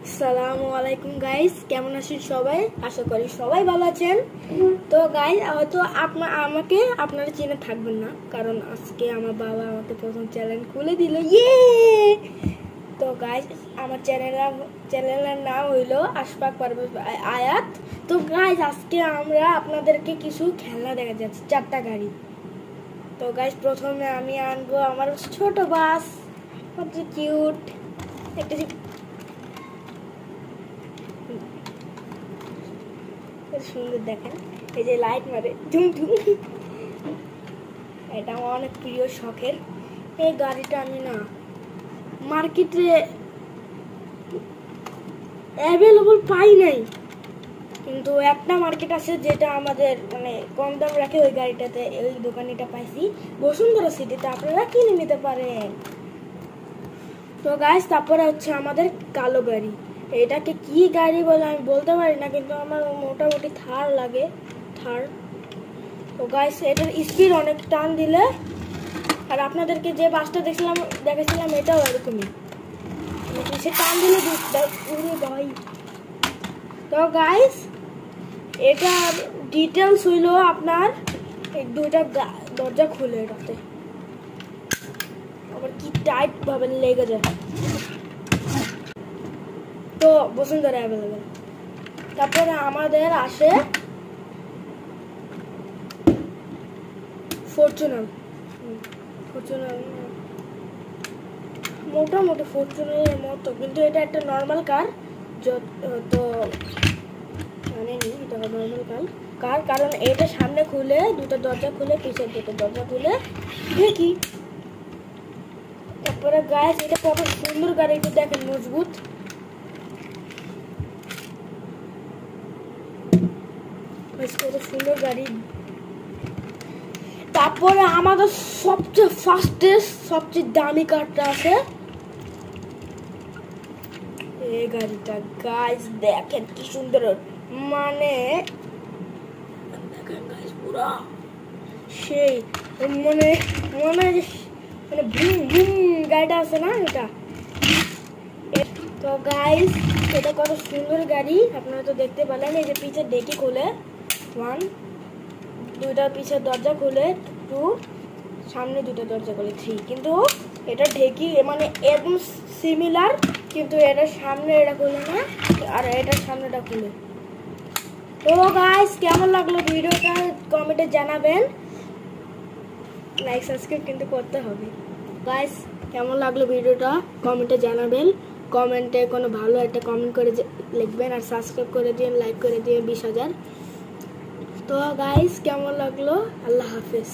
আসসালামু আলাইকুম গাইস, কেমন আছেন সবাই? আশা করি সবাই ভালো আছেন। তো গাইস, হয়তো আপনারা চিনে থাকবেন না, কারণ আজকে আমার বাবা আমাকে প্রথম চ্যানেল খুলে দিল। তো গাইস, আমার চ্যানেলের নাম হইলো আশফাক পারভেজ আয়াত। তো গাইস, আজকে আমরা আপনাদেরকে কিছু খেলনা দেখা যাচ্ছে, 4টা গাড়ি। তো গাইস, প্রথমে আমি আনবো আমার ছোট বাস, কত কিউট একটা সুন্দর, দেখেন এই যে লাইট মারে এটা আমার অনেক প্রিয় শখের। এই গাড়িটা আমি না মার্কেটে অ্যাভেলেবল পাই নাই, কিন্তু একটা মার্কেট আছে যেটা আমাদের মানে কম দাম রাখে, ওই গাড়িটাতে ওই দোকানিটা পাইছি বসুন্ধরা সিটিতে, আপনারা কিনে নিতে পারেন। তো গাইস, তারপরে হচ্ছে আমাদের কালো গাড়ি। এটাকে কি গাড়ি বলে আমি বলতে পারি না, কিন্তু আমার মোটামুটি থার লাগে, থার। তো গাইস, এটার স্পিড অনেক, টান দিলে, আর আপনাদেরকে যে বাসটা দেখেছিলাম এটাও এরকমই, সে টান দিলে ভাই। তো গাইস, এটা ডিটেলস হইলো আপনার দুইটা দরজা খুলে, এটাতে আবার কি টাইট ভাবে লেগে যায়। তো বসুন্ধরা অ্যাভেলেবেল। তারপরে আমাদের আসে ফরচুনার মোটামুটি ফরচুনারের মতো, কিন্তু এটা একটা নর্মাল কার। তো মানে এটা নর্মাল কার, কারণ এটা সামনে খুলে দুটো দরজা খুলে, পিছের দুটো দরজা খুলে দেখি। তারপরে গাইস, এটা কত সুন্দর গাড়ি, এটা দেখেন, মজবুত। কত সুন্দর গাড়ি। তারপরে আমাদের সবচেয়ে ফাস্টেস্ট, সবচেয়ে দামি কারটা আছে এই গাড়িটা। গাইস দেখেন কি সুন্দর, মানে দেখেন গাইস, পুরো সেই মনে মনে মানে বুম বুম গাড়িটা আছে না এটা। তো গাইস, এটা কত সুন্দর গাড়ি, আপনারা তো দেখতে পেলেন। এই যে পিছের ডেকি খুলে 1, দুইটা পিছের দরজা খুলে 2, সামনে দুটো দরজা খুলে 3, কিন্তু এটা ঢেকি মানে একদম সিমিলার, কিন্তু এটার সামনে এটা খুলে না, আর এটার সামনেটা খুলে। তো গাইস, কেমন লাগলো ভিডিওটা কমেন্টে জানাবেন, লাইক সাবস্ক্রাইব কিন্তু করতে হবে। গাইস, কেমন লাগলো ভিডিওটা কমেন্টে জানাবেন, কমেন্টে কোনো ভালো একটা কমেন্ট করে লিখবেন, আর সাবস্ক্রাইব করে দিন, লাইক করে দিন 20,000। তো গাইস, কেমন লাগলো? আল্লাহ হাফেজ।